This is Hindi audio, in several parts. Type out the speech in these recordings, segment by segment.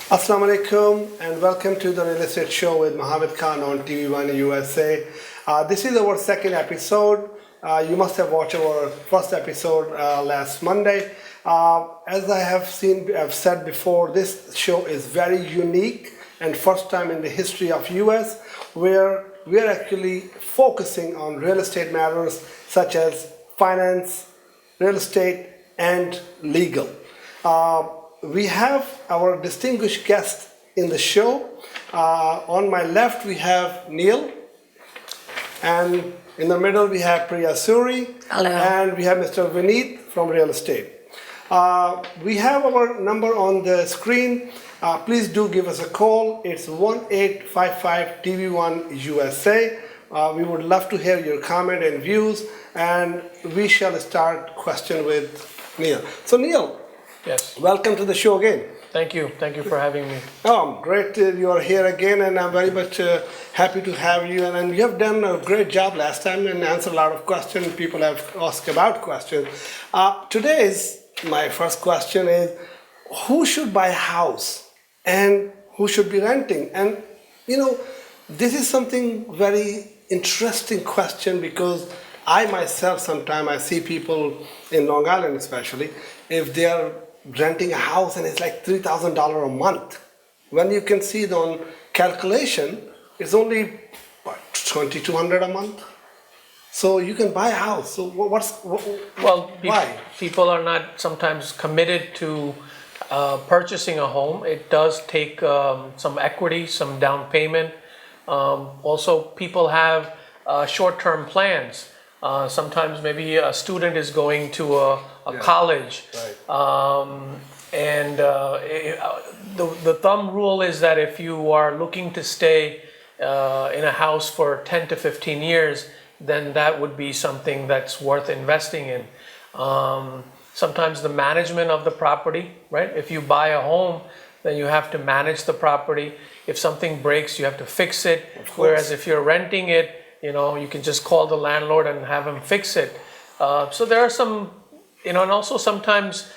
Assalamu alaikum and welcome to the Real Estate Show with Mohammed Khan on TVOneUSA. This is our second episode. You must have watched our first episode last Monday. As I've said before, this show is very unique and first time in the history of US where we are actually focusing on real estate matters such as finance, real estate, and legal. We have our distinguished guest in the show. On my left we have Nehal, and in the middle we have Priya Suri. Hello. And we have Mr. Vineet from real estate. We have our number on the screen. Please do give us a call. It's 1-855 TvOneUSA. We would love to hear your comment and views, and we shall start question with Nehal. So Nehal, yes, welcome to the show again. thank you for having me. Oh, great you are here again, and I'm very much happy to have you. And you have done a great job last time and answered a lot of questions. People have asked about questions. Today's my first question is, who should buy a house and who should be renting? And you know, this is something very interesting question because I myself sometimes I see people in Long Island especially, if they are renting a house and it's like $3,000 a month, when you can see it on calculation, it's only what, $2,200 a month. So you can buy a house. So why? People are not sometimes committed to purchasing a home. It does take some equity, some down payment. Also, people have short-term plans. Sometimes maybe a student is going to a college, Right. The thumb rule is that if you are looking to stay in a house for 10 to 15 years, then that would be something that's worth investing in. Sometimes the management of the property, right? If you buy a home, then you have to manage the property. If something breaks, you have to fix it. Whereas if you're renting it, you know, you can just call the landlord and have him fix it. So there are some, you know, and also sometimes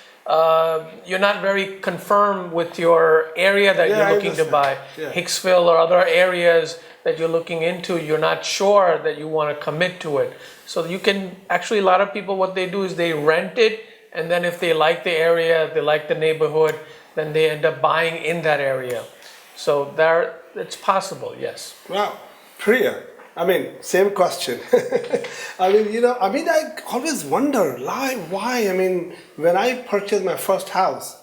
you're not very confirmed with your area that you're looking to buy. Yeah. Hicksville or other areas that you're looking into, you're not sure that you want to commit to it. So you can, actually a lot of people, what they do is they rent it, and then if they like the area, they like the neighborhood, then they end up buying in that area. So there, it's possible, yes. Wow, Priya, I mean, same question. I always wonder why. I mean, when I purchased my first house,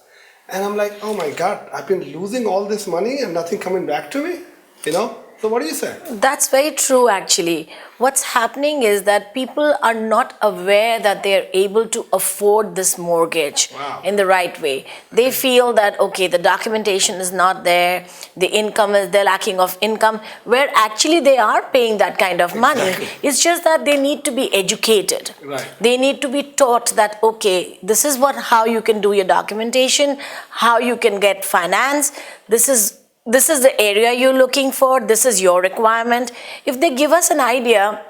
and I'm like, oh my God, I've been losing all this money and nothing coming back to me, you know? So what do you say? That's very true actually. What's happening is that people are not aware that they're able to afford this mortgage in the right way. They feel that, okay, the documentation is not there, the income is, they're lacking of income, where actually they are paying that kind of money. It's just that they need to be educated. Right. They need to be taught that, okay, this is how you can do your documentation, how you can get finance, this is the area you're looking for, this is your requirement. If they give us an idea,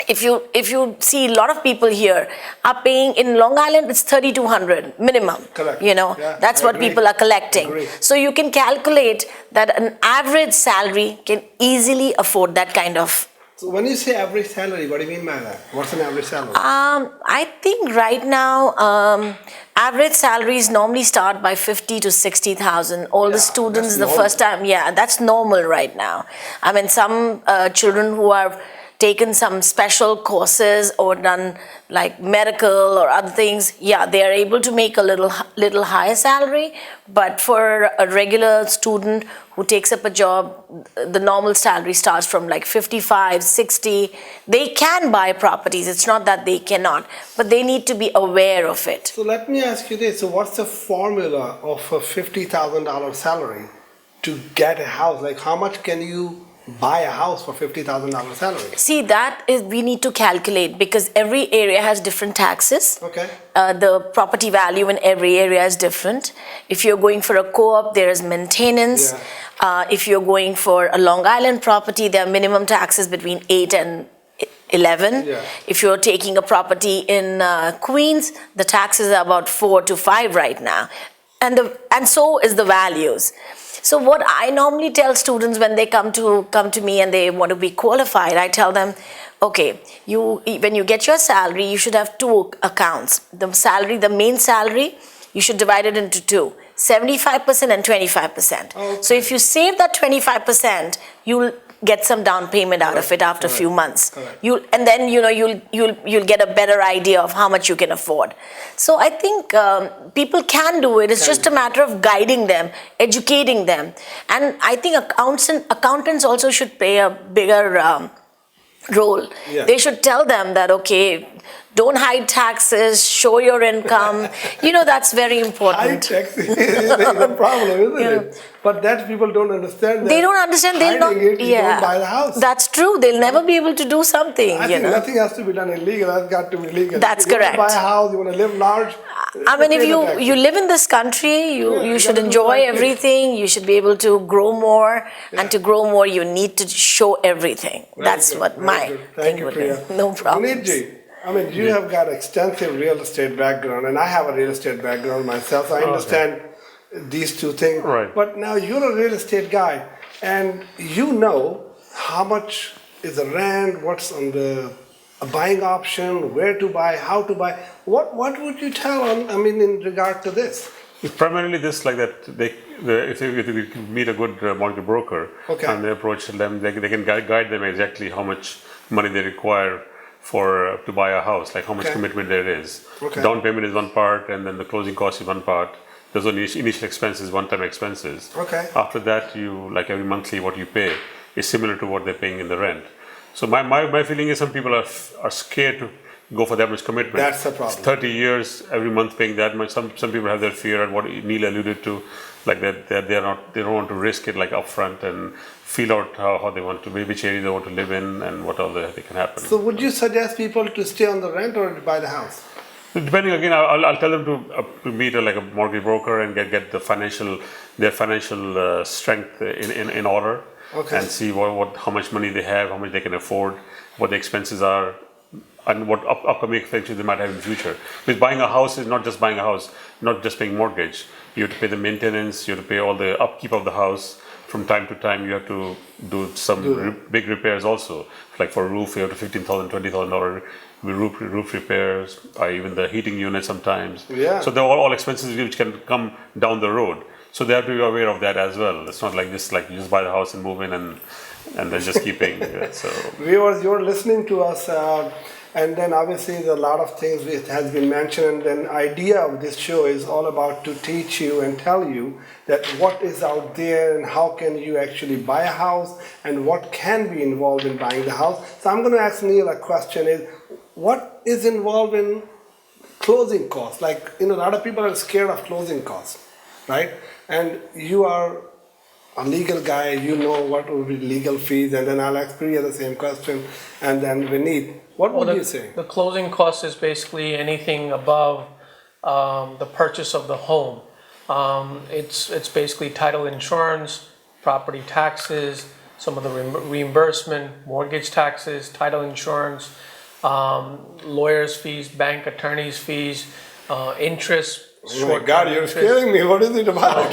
if you see a lot of people here are paying in Long Island, it's $3,200 minimum. Correct. You know, Yeah, that's I what agree. people are collecting. Agree. So you can calculate that an average salary can easily afford that kind of. So when you say average salary, what do you mean by that? What's an average salary? I think right now, average salaries normally start by 50 to 60,000. All the students, the first time, that's normal right now. I mean, some children who have taken some special courses or done like medical or other things, they are able to make a little higher salary. But for a regular student who takes up a job, the normal salary starts from like 55, 60. They can buy properties. It's not that they cannot, but they need to be aware of it. So let me ask you this. So what's the formula of a $50,000 salary to get a house? Like how much can you buy a house for $50,000 salary? See, that is, we need to calculate because every area has different taxes. Okay. The property value in every area is different. If you're going for a co-op, there is maintenance. If you're going for a Long Island property, there are minimum taxes between 8 and 11. If you're taking a property in Queens, the taxes are about 4 to 5 right now. and so is the values. So what I normally tell students when they come to me and they want to be qualified, I tell them, okay, when you get your salary, you should have two accounts. The salary, the main salary, you should divide it into two, 75% and 25%. Okay. So if you save that 25%, you'll get some down payment out of it after a few months. Correct. And then you'll get a better idea of how much you can afford. So I think people can do it. It's just a matter of guiding them, educating them, and I think accountants also should play a bigger role. Yeah. They should tell them that, okay, don't hide taxes, show your income. That's very High important. taxes is the problem, isn't Yeah. it? But that people don't understand. They don't understand. They'll not. Hiding it, you don't buy the house. That's true. They'll never be able to do something. I think nothing has to be done illegal. That's got to be legal. That's if you correct. want to buy a house, you want to live large. I mean, if pay the taxes. you live in this country, you you should gotta do enjoy the right thing. everything. You should be able to grow more, and to grow more, you need to show everything. Very That's good, what very my good. thing Thank you, would Priya. be. No problem. Vineet ji, I mean, you have got extensive real estate background, and I have a real estate background myself. So I understand these two things. Right. But now you're a real estate guy, and you know how much is the rent, what's on the a buying option, where to buy, how to buy. What would you tell on? I mean, in regard to this? It's primarily this, like that. If you meet a good mortgage broker, Okay. and they approach them, they can guide them exactly how much money they require for to buy a house, like how much Okay. commitment there is. Okay. Down payment is one part, and then the closing cost is one part. Those are initial expenses, one-time expenses. Okay. After that, you like every monthly what you pay is similar to what they're paying in the rent. So my feeling is some people are scared to go for that much commitment. That's the problem. 30 years every month paying that much. Some people have their fear, and what Neil alluded to, like that they don't want to risk it like upfront and feel out how they want to be, which area they want to live in, and what all that can happen. So would you suggest people to stay on the rent or to buy the house? Depending again, I'll tell them to meet like a mortgage broker and get their financial strength in order. Okay. And see how much money they have, how much they can afford, what the expenses are, and what upcoming expenses they might have in the future. Because buying a house is not just buying a house, not just paying mortgage. You have to pay the maintenance, you have to pay all the upkeep of the house. From time to time, you have to do some big repairs also. Like for roof, you have to $15,000, $20,000 roof repairs, even the heating unit sometimes. Yeah. So they're all expenses which can come down the road. So they have to be aware of that as well. It's not like this, like you just buy the house and move in and then just keep paying. So Viewers, you're listening to us, and then obviously there are a lot of things which has been mentioned, and then idea of this show is all about to teach you and tell you that what is out there and how can you actually buy a house and what can be involved in buying the house. So I'm going to ask Nehal a question is, what is involved in closing costs? Like, a lot of people are scared of closing costs, right? And you are a legal guy, you know what would be legal fees, and then I'll ask Priya the same question, and then Vineet, what would you say? The closing cost is basically anything above the purchase of the home. It's basically title insurance, property taxes, some of the reimbursement, mortgage taxes, title insurance, lawyers' fees, bank attorneys' fees, interest. Oh my God, you're scaring me. What is it about?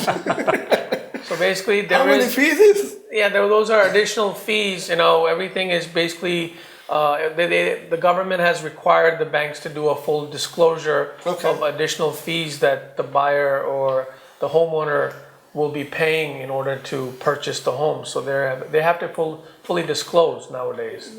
So basically, How many fees is? those are additional fees. Everything is basically the government has required the banks to do a full disclosure of additional fees that the buyer or the homeowner will be paying in order to purchase the home. So they have to fully disclose nowadays.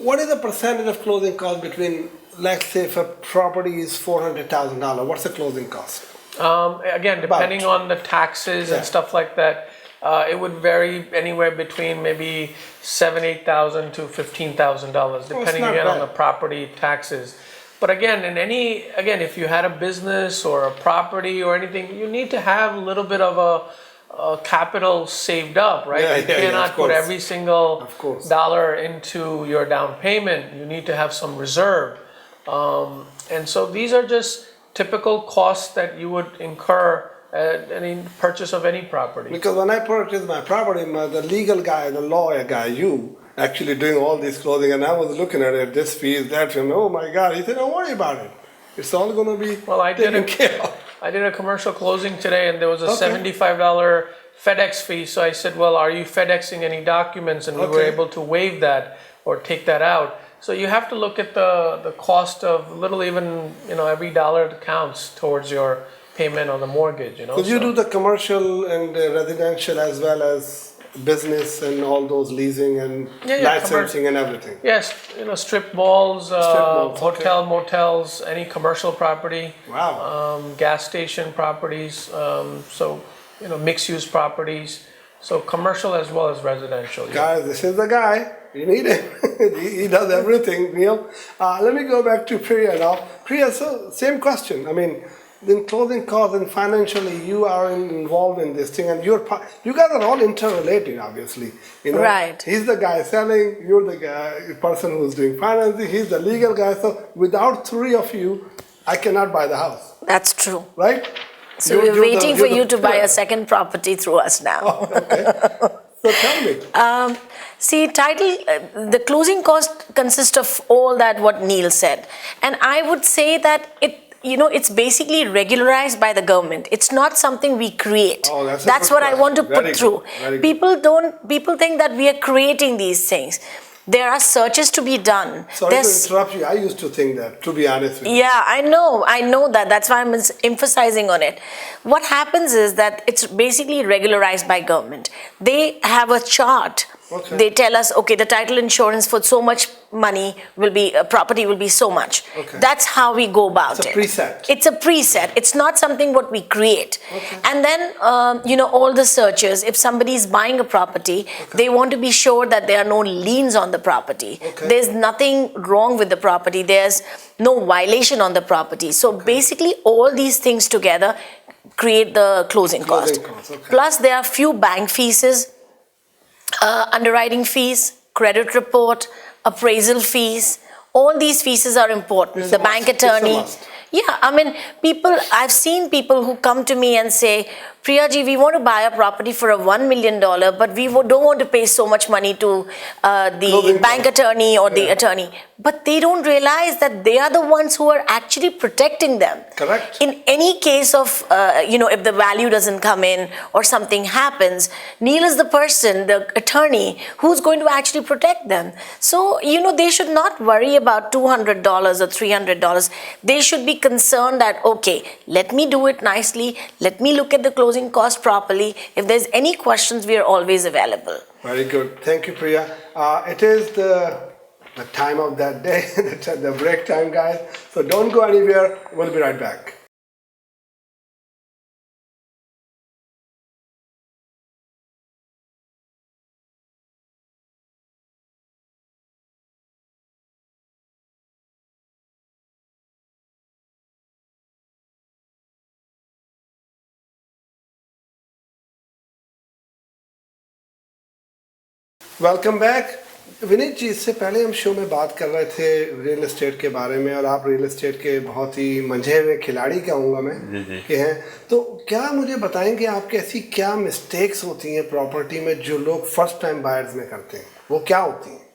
What is the percentage of closing cost between, let's say, if a property is $400,000, what's the closing cost? Again, depending on the taxes and stuff like that, it would vary anywhere between maybe $7,000, $8,000 to $15,000, depending not again on bad. the property taxes. But again, if you had a business or a property or anything, you need to have a little bit of a capital saved up, right? Yeah, You cannot of put course. every single Of course. dollar into your down payment. You need to have some reserve. And so these are just typical costs that you would incur at any purchase of any property. Because when I purchased my property, the legal guy, the lawyer guy, you actually doing all this closing, and I was looking at it, this fee, that fee, and oh my God, he said, don't worry about it. It's all going to be Well, I did taken it. care of. I did a commercial closing today and there was a $75 FedEx fee. So I said, well, are you FedExing any documents? And we were able to waive that or take that out. So you have to look at the cost of little, even, every dollar counts towards your payment on the mortgage, Because you do the commercial and residential as well as business and all those leasing and licensing and everything. Yes, strip malls, hotel, motels, any commercial property. Wow. Gas station properties, so, mixed-use properties. So commercial as well as residential. Guys, this is the guy. You need him. He does everything, Neil. Let me go back to Priya now. Priya, so same question. I mean, in closing costs and financially, you are involved in this thing, and you guys are all interrelated, obviously. Right. He's the guy selling, you're the person who's doing financing, he's the legal guy. So without three of you, I cannot buy the house. That's true. Right? So we're waiting for you to buy a second property through us now. Oh, okay. So tell me. See, the closing cost consists of all that what Neil said. And I would say that it's basically regularized by the government. It's not something we create. Oh, that's what I want to put through. People think that we are creating these things. There are searches to be done. Sorry to interrupt you. I used to think that, to be honest with you. Yeah, I know that. That's why I'm emphasizing on it. What happens is that it's basically regularized by government. They have a chart. Okay. They tell us, okay, the title insurance for so much money property will be so much. Okay. That's how we go about it. It's a preset. It's a preset. It's not something what we create. Okay. And then, all the searches, if somebody is buying a property, they want to be sure that there are no liens on the property. Okay. There's nothing wrong with the property. There's no violation on the property. So basically, all these things together create the closing cost. Okay. Plus, there are few bank fees, underwriting fees, credit report, appraisal fees. All these fees are important. The bank attorney. Yeah, I mean, I've seen people who come to me and say, Priya ji, we want to buy a property for $1 million, but we don't want to pay so much money to the bank attorney or the attorney. But they don't realize that they are the ones who are actually protecting them. Correct. In any case of, if the value doesn't come in or something happens, Neil is the person, the attorney, who's going to actually protect them. So, they should not worry about $200 or $300. They should be concerned that, okay, let me do it nicely. Let me look at the closing cost properly. If there's any questions, we are always available. Very good. Thank you, Priya. It is the time of that day, the break time, guys. So don't go anywhere. We'll be right back. Welcome back Vineet ji. इससे पहले हम शो में बात कर रहे थे रियल एस्टेट के बारे में, और आप रियल एस्टेट के बहुत ही मंझे हुए खिलाड़ी कहूँगा मैं कि हैं, तो क्या मुझे बताएंगे आपके ऐसी क्या मिस्टेक्स होती हैं प्रॉपर्टी में जो लोग फर्स्ट टाइम बायर्स में करते हैं, वो क्या होती हैं?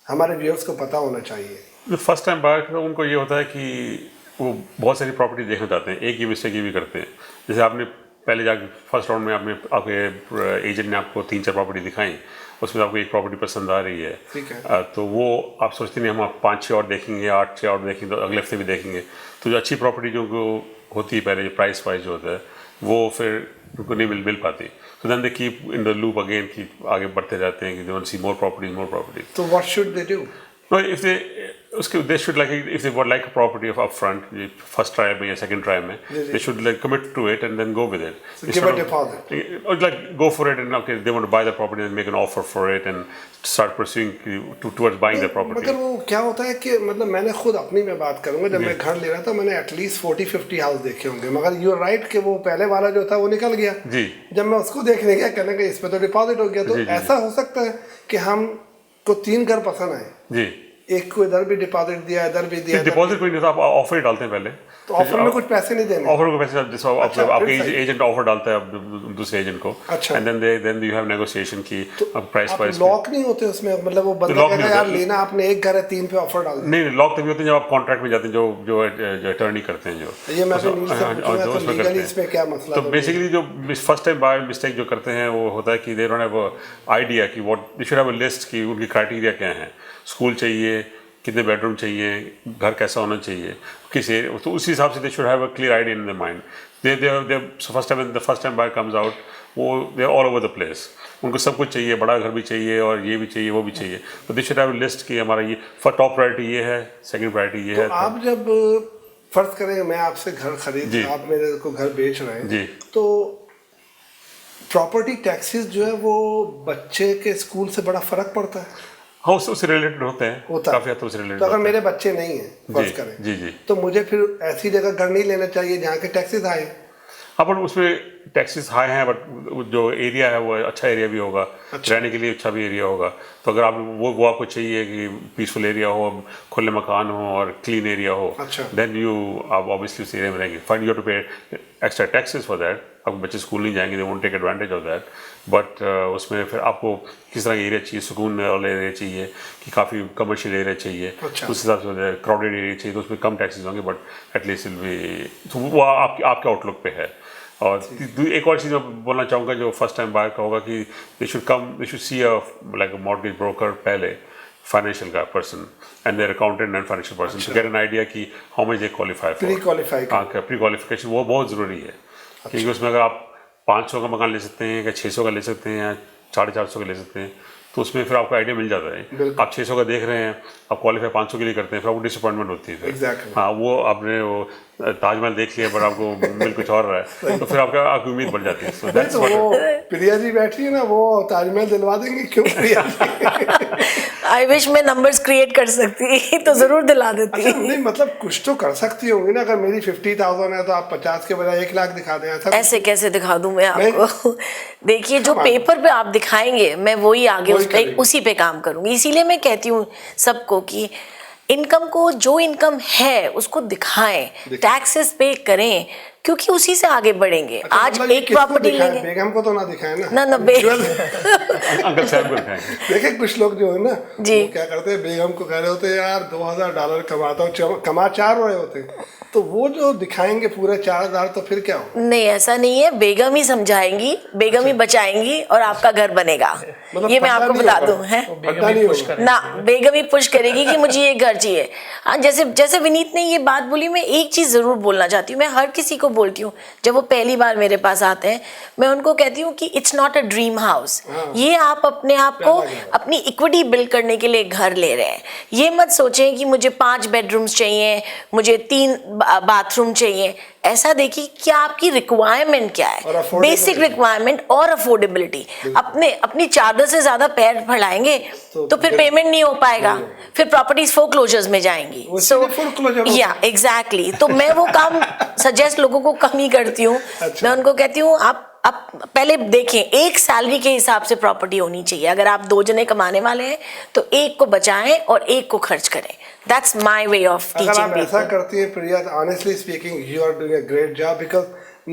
हमारे व्यूअर्स को पता होना चाहिए। फर्स्ट टाइम बायर का उनको ये होता है कि वो बहुत सारी प्रॉपर्टी देखना चाहते हैं, एक ही मिस्टेक ये भी करते हैं। जैसे आपने पहले जाके फर्स्ट राउंड में आपके एजेंट ने आपको 3-4 प्रॉपर्टी दिखाई, उसमें आपको एक प्रॉपर्टी पसंद आ रही है, ठीक है, तो वो आप सोचते नहीं हम 5-6 और देखेंगे, 8-6 और देखेंगे, तो अगले हफ्ते भी देखेंगे। तो जो अच्छी प्रॉपर्टी जो होती है पहले, जो प्राइस वाइज जो होता है, वो फिर उनको नहीं मिल पाती। तो then they keep in the loop again, कि आगे बढ़ते जाते हैं कि they want to see more properties. तो what should they do? No, they should if they would like a property up front, first try में या second try में, they should commit to it and then go with it. So give a deposit. Or go for it, and okay, they want to buy the property and make an offer for it and start pursuing towards buying the property. मगर वो क्या होता है कि मतलब मैंने खुद अपनी में बात करूँगा, जब मैं घर ले रहा था मैंने एटलीस्ट 40-50 हाउस देखे होंगे, मगर यू राइट कि वो पहले वाला जो था वो निकल गया जी। जब मैं उसको देखने गया, कहने का इस पे तो डिपॉजिट हो गया, तो ऐसा हो सकता है कि हम को 3 घर पसंद आए जी, एक को इधर भी डिपॉजिट दिया, इधर भी दिया। डिपॉजिट कोई नहीं था, आप ऑफर ही डालते हैं पहले, तो ऑफर में कुछ पैसे नहीं देने? ऑफर को पैसे जैसे अच्छा, आपके फिर सही। एजेंट ऑफर डालता है अब दूसरे एजेंट को, अच्छा। And then you have negotiation की प्राइस आप प्राइस लॉक नहीं होते उसमें, मतलब वो बंदा लॉक कहता नहीं है यार होता। लेना आपने एक घर है 3 पे ऑफर डाल नहीं लॉक तभी होते हैं जब आप कॉन्ट्रैक्ट में जाते हैं, जो अटर्नी करते हैं जो ये मैं भी नील से हाँ, पूछूंगा, जो तो उसमें लीगली करते हैं। इसमें क्या मसला तो है? बेसिकली जो फर्स्ट टाइम बाय मिस्टेक जो करते हैं वो होता है कि दे डोंट हैव आइडिया कि what they should have a list कि उनकी क्राइटेरिया क्या है, स्कूल चाहिए, कितने बेडरूम चाहिए, घर कैसा होना चाहिए, किस एरिया, तो उसी हिसाब से they should have a clear idea in the mind. They first time buy comes out, वो they all over the place, उनको सब कुछ चाहिए, बड़ा घर भी चाहिए और ये भी चाहिए वो भी चाहिए, तो दे शुड हैव लिस्ट कि हमारा ये टॉप प्रायोरिटी ये है, सेकंड प्रायोरिटी ये तो है। आप जब फर्ज करें मैं आपसे घर खरीद, जी। आप मेरे को घर बेच रहे हैं, जी। तो प्रॉपर्टी टैक्सेस जो है वो बच्चे के स्कूल से बड़ा फर्क पड़ता है? हाँ उससे रिलेटेड होते हैं, होता है। काफ़ी हद तक उससे रिलेटेड तो अगर होते हैं। मेरे बच्चे नहीं हैं फर्ज जी, करें, जी, जी। तो मुझे फिर ऐसी जगह घर नहीं लेना चाहिए जहाँ के टैक्सेस आए। हाँ बट उसमें टैक्सेस हाई हैं, बट जो एरिया है वो अच्छा एरिया भी होगा, रहने के लिए अच्छा भी एरिया होगा। तो अगर आप वो आपको चाहिए कि पीसफुल एरिया हो, खुले मकान हो और क्लीन एरिया हो, अच्छा। देन आप ऑब्वियसली उस एरिया में रहेंगे। Fine you to pay extra taxes for that, आपके बच्चे स्कूल नहीं जाएंगे, they won't take advantage of that, but उसमें फिर आपको किस तरह का एरिया चाहिए, सुकून वाला एरिया चाहिए कि काफ़ी कमर्शियल एरिया चाहिए, अच्छा। तो उस हिसाब से क्राउडेड एरिया चाहिए, तो उसमें कम टैक्सेस होंगे, बट एटलीस्ट विल बी, तो वो आपके आउटलुक पे है। और एक और चीज़ मैं बोलना चाहूँगा जो फर्स्ट टाइम बायर का होगा कि they should see a like a mortgage broker पहले, फाइनेंशियल का person and their accountant and financial person to get an idea कि how much they qualify for. Pre qualify हाँ, प्री क्वालिफिकेशन वो बहुत ज़रूरी है, क्योंकि उसमें अगर आप 500 का मकान ले सकते हैं या 600 का ले सकते हैं या 450 का ले सकते हैं, तो उसमें फिर आपको आइडिया मिल जाता है। आप 600 का देख रहे हैं, आप क्वालिफाई 500 के लिए करते हैं, फिर आपको डिसअपॉइंटमेंट होती है फिर। Exactly. हाँ, वो आपने वो ताजमहल देख लिया पर आपको मिल कुछ और रहा है, तो फिर आपकी उम्मीद बढ़ जाती है। So नहीं that's तो what- वो प्रिया जी बैठी है ना, वो ताजमहल दिलवा देंगे, क्यों प्रिया जी? आई विश मैं नंबर्स क्रिएट कर सकती तो जरूर दिला देती। अच्छा नहीं, मतलब कुछ तो कर सकती होंगी ना। अगर मेरी 50,000 है तो आप 50 के बजाय 1 लाख दिखा दें, ऐसा ऐसे कैसे दिखा दूं मैं नहीं। आपको? देखिए जो Come on. पेपर पे आप दिखाएंगे मैं वही आगे वही उस पे करेंगे। उसी पे काम करूंगी। इसीलिए मैं कहती हूँ सबको कि इनकम को, जो इनकम है उसको दिखाएं, टैक्सेस पे करें, क्योंकि उसी से आगे बढ़ेंगे। अच्छा, आज मतलब ये एक किसको प्रॉपर्टी दिखाएं? लेंगे बेगम को तो ना दिखाएं ना। ना अंकल साहब को दिखाएंगे। देखे कुछ लोग जो है ना, जी। वो क्या करते हैं, बेगम को कह रहे होते हैं यार $2,000 कमाता हूँ, कमा 4 रहे होते हैं, तो वो जो दिखाएंगे पूरे 4,000, तो फिर क्या हो? नहीं, ऐसा नहीं है। बेगम ही समझाएंगी, बेगम ही बचाएंगी और आपका घर बनेगा। मतलब ये मैं फड्डा आपको नहीं बता होगा। दूं है फड्डा नहीं पुश होगा। करें। ना, बेगम ही पुश करेगी कि मुझे ये घर चाहिए। हाँ, जैसे जैसे विनीत ने ये बात बोली, मैं एक चीज जरूर बोलना चाहती हूँ। मैं हर किसी को बोलती हूँ जब वो पहली बार मेरे पास आते हैं, मैं उनको कहती हूँ कि it's not a dream house. ये आप अपने आप को अपनी इक्विटी बिल्ड करने के लिए घर ले रहे हैं। ये मत सोचें कि मुझे 5 बेडरूम्स चाहिए, मुझे 3 बाथरूम चाहिए। ऐसा देखिए कि आपकी रिक्वायरमेंट क्या है, बेसिक रिक्वायरमेंट और अफोर्डेबिलिटी। अपनी चादर से ज्यादा पैर फैलाएंगे तो फिर पेमेंट नहीं हो पाएगा, फिर प्रॉपर्टीज फोरक्लोजर्स में जाएंगी। या एग्जैक्टली, तो मैं वो काम सजेस्ट लोगों को कम ही करती हूँ। मैं उनको कहती हूँ आप पहले देखें, एक सैलरी के हिसाब से प्रॉपर्टी होनी चाहिए। अगर आप 2 जने कमाने वाले हैं तो एक को बचाएं और एक को खर्च करें। That's my way of teaching अगर आप people. ऐसा करती हैं प्रिया, honestly speaking, you are doing a great job, because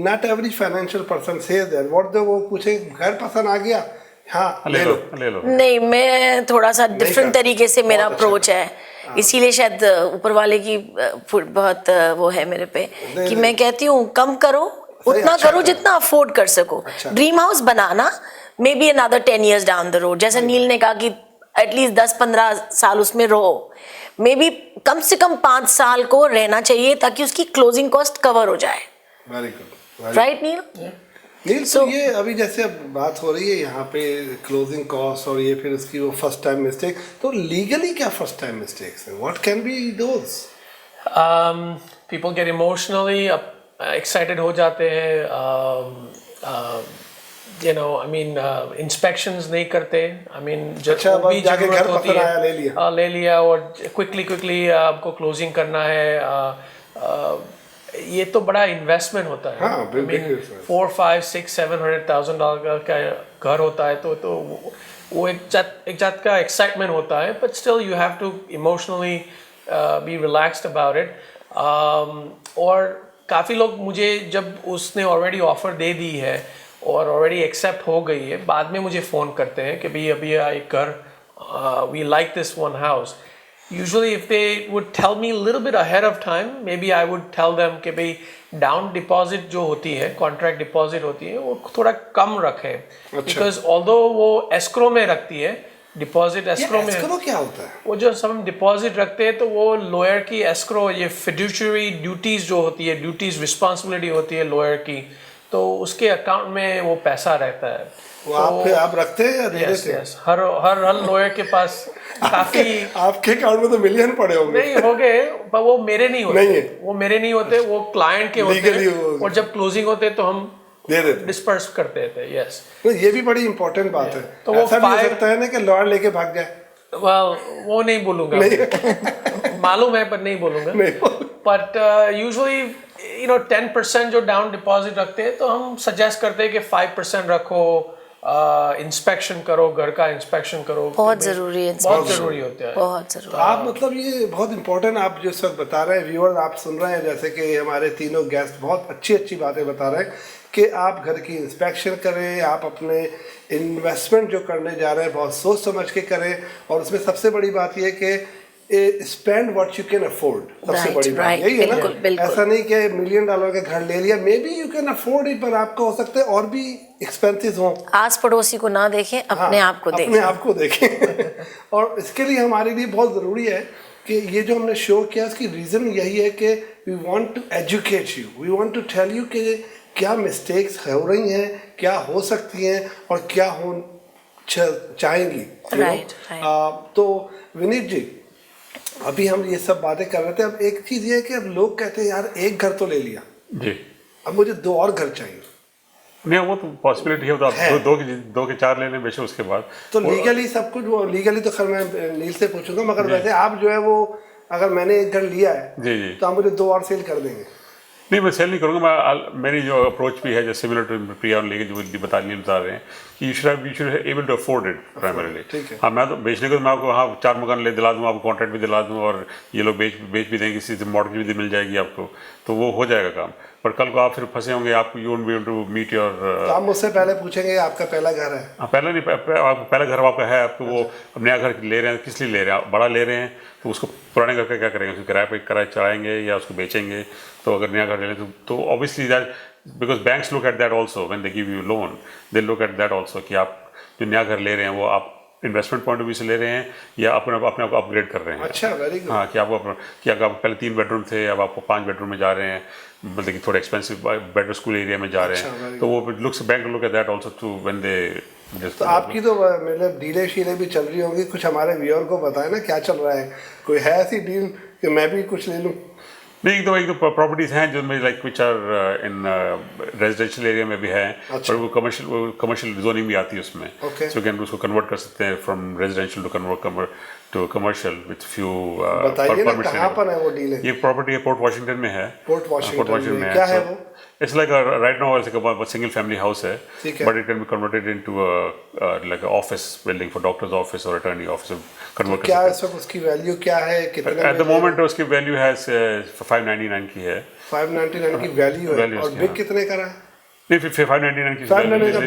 not every financial person says that. What वो पूछे घर पसंद आ गया, हाँ ले लो ले लो। नहीं, मैं थोड़ा सा डिफरेंट करते। तरीके से मेरा बहुत अच्छा अप्रोच है, इसीलिए शायद ऊपर वाले की बहुत वो है मेरे पे कि मैं कहती हूँ कम करो, उतना अच्छा करो जितना अफोर्ड कर सको। Dream house banana may be another 10 years down the road, जैसे नील ने कहा कि एटलीस्ट 10-15 साल उसमें रहो, मे बी कम से कम 5 साल को रहना चाहिए ताकि उसकी क्लोजिंग कॉस्ट कवर हो जाए। वेरी गुड, राइट नील? नील, तो ये अभी जैसे अब बात हो रही है यहाँ पे क्लोजिंग कॉस्ट और ये फिर उसकी वो फर्स्ट टाइम मिस्टेक, तो लीगली क्या फर्स्ट टाइम मिस्टेक्स हैं? What can be those? People get emotionally excited हो जाते हैं, inspections नहीं करते। अच्छा, जो भी बस जाके जरूरत घर होती पसंद आया, है ले लिया और क्विकली आपको क्लोजिंग करना है। ये तो बड़ा इन्वेस्टमेंट होता है। हाँ, बिल्कुल। $400,000-$500,000 का घर होता है, तो वो एक जात का एक्साइटमेंट होता है, but still you have to emotionally be relaxed about it. और काफ़ी लोग मुझे जब उसने ऑलरेडी ऑफ़र दे दी है और ऑलरेडी एक्सेप्ट हो गई है, बाद में मुझे फ़ोन करते हैं कि भाई अभी एक घर, we like this one house. Usually if they would tell me a little bit ahead of time, maybe I would tell them कि भाई डाउन डिपॉजिट जो होती है, कॉन्ट्रैक्ट डिपॉजिट होती है, वो थोड़ा कम रखें. बिकॉज ऑल्दो वो एस्क्रो में रखती है, डिपॉजिट एस्क्रो में. एस्क्रो क्या होता है? वो जो सब हम डिपॉजिट रखते हैं तो वो लॉयर की एस्क्रो, ये फिड्यूशरी ड्यूटीज जो होती है, ड्यूटीज रिस्पॉन्सिबिलिटी होती है लॉयर की, तो उसके अकाउंट में वो पैसा रहता है. वो आप रखते हैं या दे देते हैं? हर लॉयर के पास काफी. आपके अकाउंट में तो मिलियन पड़े होंगे. नहीं हो गए, पर वो मेरे नहीं होते. वो मेरे नहीं होते, वो क्लाइंट के होते हैं. और जब क्लोजिंग होते तो हम दे देते, डिस्पर्स करते थे. यस, तो ये भी बड़ी इंपॉर्टेंट बात है. तो वो ऐसा भी हो सकता है ना कि लॉयर लेके भाग जाए. वो नहीं बोलूंगा. मालूम है पर नहीं बोलूंगा. बट यूजुअली 10% जो डाउन डिपॉजिट रखते हैं तो हम सजेस्ट करते हैं कि 5% रखो. इंस्पेक्शन करो, घर का इंस्पेक्शन करो. बहुत जरूरी है, बहुत जरूरी होता है. बहुत जरूरी. आप मतलब ये बहुत इंपॉर्टेंट आप जो सब बता रहे हैं, व्यूअर्स आप सुन रहे हैं, जैसे कि हमारे तीनों गेस्ट बहुत अच्छी बातें बता रहे हैं कि आप घर की इंस्पेक्शन करें, आप अपने इन्वेस्टमेंट जो करने जा रहे हैं बहुत सोच समझ के करें. और उसमें सबसे बड़ी बात यह कि spend what you can afford. सबसे बड़ी बात यही है ना. ऐसा नहीं कि $1 मिलियन का घर ले लिया, may be you can afford it, पर आपका हो सकता है और भी एक्सपेंसेस हो. आस पड़ोसी को ना देखें, अपने आप को देखें. अपने आप को देखें. और इसके लिए हमारे लिए बहुत ज़रूरी है कि ये जो हमने शो किया इसकी रीज़न यही है कि we want to educate you, we want to tell you कि क्या मिस्टेक्स हो रही हैं, क्या हो सकती हैं और क्या हो चाहेंगी. तो विनीत जी, अभी हम ये सब बातें कर रहे थे. अब एक चीज़ ये है कि अब लोग कहते हैं यार एक घर तो ले लिया जी, अब मुझे 2 और घर चाहिए. नहीं, वो तो पॉसिबिलिटी है. तो आप दो के 4 ले लें बेशक. उसके बाद तो लीगली सब कुछ, वो लीगली तो खैर मैं नील से पूछूंगा, मगर वैसे आप जो है वो अगर मैंने एक घर लिया है जी तो आप मुझे 2 और सेल कर देंगे? नहीं, मैं सेल नहीं करूँगा. मेरी जो अप्रोच भी है, जैसे सिमिलर टू प्रिया लेके जो बता रहे हैं कि you should able to afford it primarily. हाँ, मैं तो बेचने को तो मैं आपको 4 मकान दिला दूँ, आपको कॉन्ट्रैक्ट भी दिला दूँ और ये लोग बेच भी देंगे, किसी से मॉडल भी मिल जाएगी आपको, तो वो हो जाएगा काम. पर कल को आप फिर फंसे होंगे, आप you won't be able to meet your. तो आप मुझसे पहले पूछेंगे आपका पहला घर है? हाँ, पहला नहीं, पहला घर आपका है, आपको वो अब नया घर ले रहे हैं, किस लिए ले रहे हैं? बड़ा ले रहे हैं तो उसको पुराने घर का क्या करेंगे? उसको किराए चढ़ाएंगे या उसको बेचेंगे? तो अगर नया घर ले लें तो obviously that, because banks look at that also when they give you loan, they look at that also कि आप जो नया घर ले रहे हैं वो आप इन्वेस्टमेंट पॉइंट ऑफ व्यू से ले रहे हैं या अपने आप को अपग्रेड कर रहे हैं. अच्छा, वेरी गुड. हाँ, कि अगर आप पहले 3 बेडरूम थे, अब आपको 5 बेडरूम में जा रहे हैं, मतलब कि थोड़े एक्सपेंसिव बेटर स्कूल एरिया में जा रहे हैं, तो वो bank look at that also to when they. तो आपकी तो मतलब डीलें शीलें भी चल रही होंगी, कुछ हमारे व्यूअर को बताएं ना क्या चल रहा है. कोई है ऐसी डील कि मैं भी कुछ ले लूँ? नहीं, एक दो प्रॉपर्टीज़ हैं जो में like which are in residential area में भी है. अच्छा. पर वो कमर्शियल जोनिंग भी आती है उसमें. सो कैन उसको कन्वर्ट कर सकते हैं from residential to commercial with few. बताइए ना कहाँ पर है वो डील? ये प्रॉपर्टी है पोर्ट वाशिंगटन में है. पोर्ट वाशिंगटन में क्या है वो? It's like right now it's like a single family house है, but it can be converted into like an office building for doctor's office or attorney office. Convert क्या इस वक्त उसकी वैल्यू क्या है, कितने? At the moment उसकी वैल्यू है 599 की है. 599 की वैल्यू है. और बिग कितने का रहा? नहीं, 599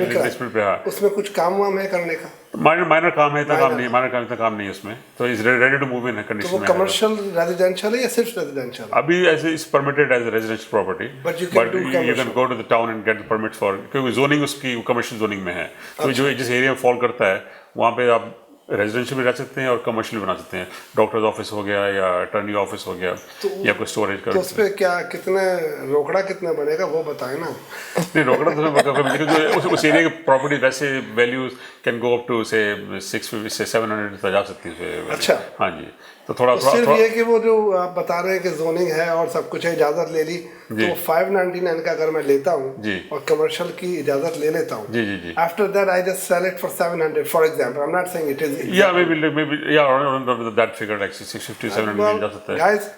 की डिस्प्ले पे. हाँ, उसमें कुछ काम वाम है करने का? माइनर काम है, इतना काम नहीं है उसमें. तो is ready to move in condition. तो वो कमर्शियल रेजिडेंशियल है या सिर्फ रेजिडेंशियल? अभी ऐसे is permitted as residential property, but you can go to the town and get the permit for, क्योंकि जोनिंग उसकी कमर्शियल जोनिंग में है. तो जो जिस एरिया में फॉल करता है वहाँ पे आप रेजिडेंशियल भी रह सकते हैं और कमर्शियल बना सकते हैं. डॉक्टर्स ऑफिस हो गया या अटर्नी ऑफिस हो गया या कोई स्टोरेज कर. तो उस पर क्या कितने रोकड़ा कितना बनेगा वो बताएं ना. नहीं, रोकड़ा तो उस एरिया की प्रॉपर्टी वैसे values can go up to से 650 से 700 तक जा सकती है. अच्छा. हाँ जी. तो थोड़ा सिर्फ ये कि वो जो आप बता रहे हैं कि जोनिंग है और सब कुछ है, इजाजत ले ली, तो 599 का अगर मैं लेता हूँ और कमर्शियल की इजाजत ले लेता हूँ, जी, after that I just sell it for 700 for example. I am not saying it is, maybe around that figure like 650 700 जा सकता है. गाइस,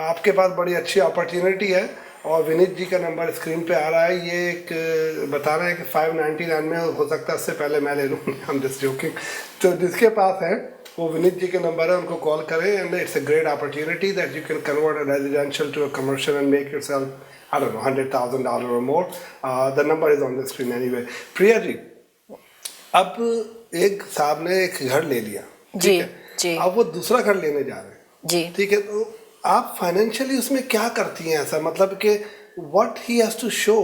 आपके पास बड़ी अच्छी अपॉर्चुनिटी है और विनीत जी का नंबर स्क्रीन पे आ रहा है. ये एक बता रहे हैं कि 599 में हो सकता है, उससे पहले मैं ले लूँ. हम जस्ट जोकिंग. तो जिसके पास है वो विनीत जी के नंबर है, उनको कॉल करें and it's a great opportunity that you can convert a residential to a commercial and make yourself I don't know $100,000 और more. The number is on the screen anyway. Priya ji, अब एक साहब ने एक घर ले लिया, जी जी, अब वो दूसरा घर लेने जा रहे हैं जी, ठीक है, तो आप फाइनेंशियली उसमें क्या करती हैं ऐसा, मतलब कि what he has to show,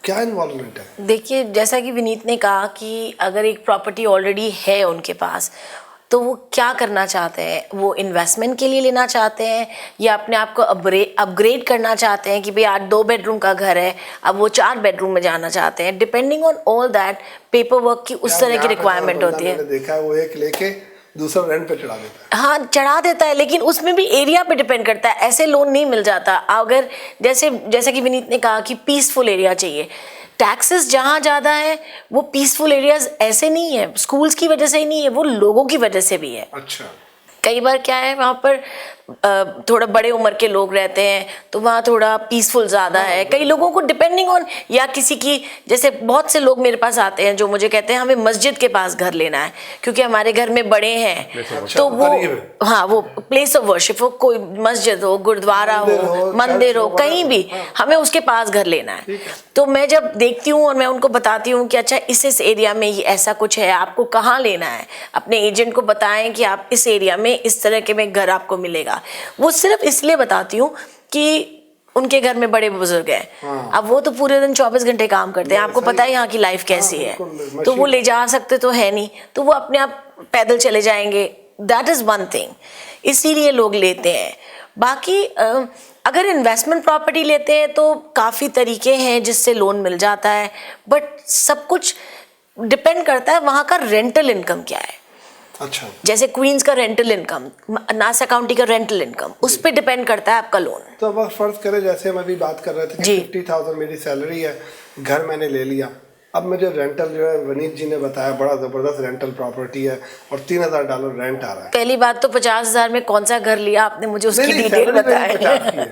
क्या इन्वॉल्वमेंट है? देखिए जैसा कि विनीत ने कहा कि अगर एक प्रॉपर्टी ऑलरेडी है उनके पास तो वो क्या करना चाहते हैं, वो इन्वेस्टमेंट के लिए लेना चाहते हैं या अपने आप को अपग्रेड करना चाहते हैं कि भाई आज 2 बेडरूम का घर है अब वो 4 बेडरूम में जाना चाहते हैं. Depending on all that paper work की उस तरह की रिक्वायरमेंट होती है. मैंने देखा है वो एक लेके दूसरा रेंट पे चढ़ा देता है. हाँ चढ़ा देता है, लेकिन उसमें भी एरिया पे डिपेंड करता है. ऐसे लोन नहीं मिल जाता. अगर जैसा कि विनीत ने कहा कि पीसफुल एरिया चाहिए. टैक्सेस जहाँ ज़्यादा है वो पीसफुल एरियाज ऐसे नहीं है, स्कूल्स की वजह से ही नहीं है, वो लोगों की वजह से भी है. अच्छा. कई बार क्या है वहाँ पर थोड़ा बड़े उम्र के लोग रहते हैं तो वहाँ थोड़ा पीसफुल ज़्यादा है. कई लोगों को डिपेंडिंग ऑन, या किसी की, जैसे बहुत से लोग मेरे पास आते हैं जो मुझे कहते हैं हमें मस्जिद के पास घर लेना है क्योंकि हमारे घर में बड़े हैं. तो वो हाँ वो प्लेस ऑफ वर्शिप हो, कोई मस्जिद हो, गुरुद्वारा हो, मंदिर हो, कहीं भी हमें उसके पास घर लेना है. तो मैं जब देखती हूँ और मैं उनको बताती हूँ कि अच्छा इस एरिया में ऐसा कुछ है, आपको कहाँ लेना है, अपने एजेंट को बताएं कि आप इस एरिया में इस तरह के में घर आपको मिलेगा. वो सिर्फ इसलिए बताती हूँ कि उनके घर में बड़े बुजुर्ग हैं. हाँ. अब वो तो पूरे दिन 24 घंटे काम करते हैं, आपको पता है यहाँ की लाइफ कैसी है, तो वो ले जा सकते तो है नहीं, तो वो अपने आप पैदल चले जाएंगे. दैट इज वन थिंग, इसीलिए लोग लेते हैं. बाकी अगर इन्वेस्टमेंट प्रॉपर्टी लेते हैं तो काफ़ी तरीके हैं जिससे लोन मिल जाता है, बट सब कुछ डिपेंड करता है वहाँ का रेंटल इनकम क्या है. अच्छा. जैसे क्वींस का रेंटल इनकम, नासा काउंटी का रेंटल इनकम, उस पर डिपेंड करता है आपका लोन. तो अब फर्ज करें जैसे हम अभी बात कर रहे थे कि 50,000 मेरी सैलरी है, घर मैंने ले लिया, अब मुझे रेंटल जो है विनीत जी ने बताया बड़ा ज़बरदस्त रेंटल प्रॉपर्टी है और $3,000 रेंट आ रहा है. पहली बात तो 50,000 में कौन सा घर लिया आपने, मुझे उसकी डिटेल बताया.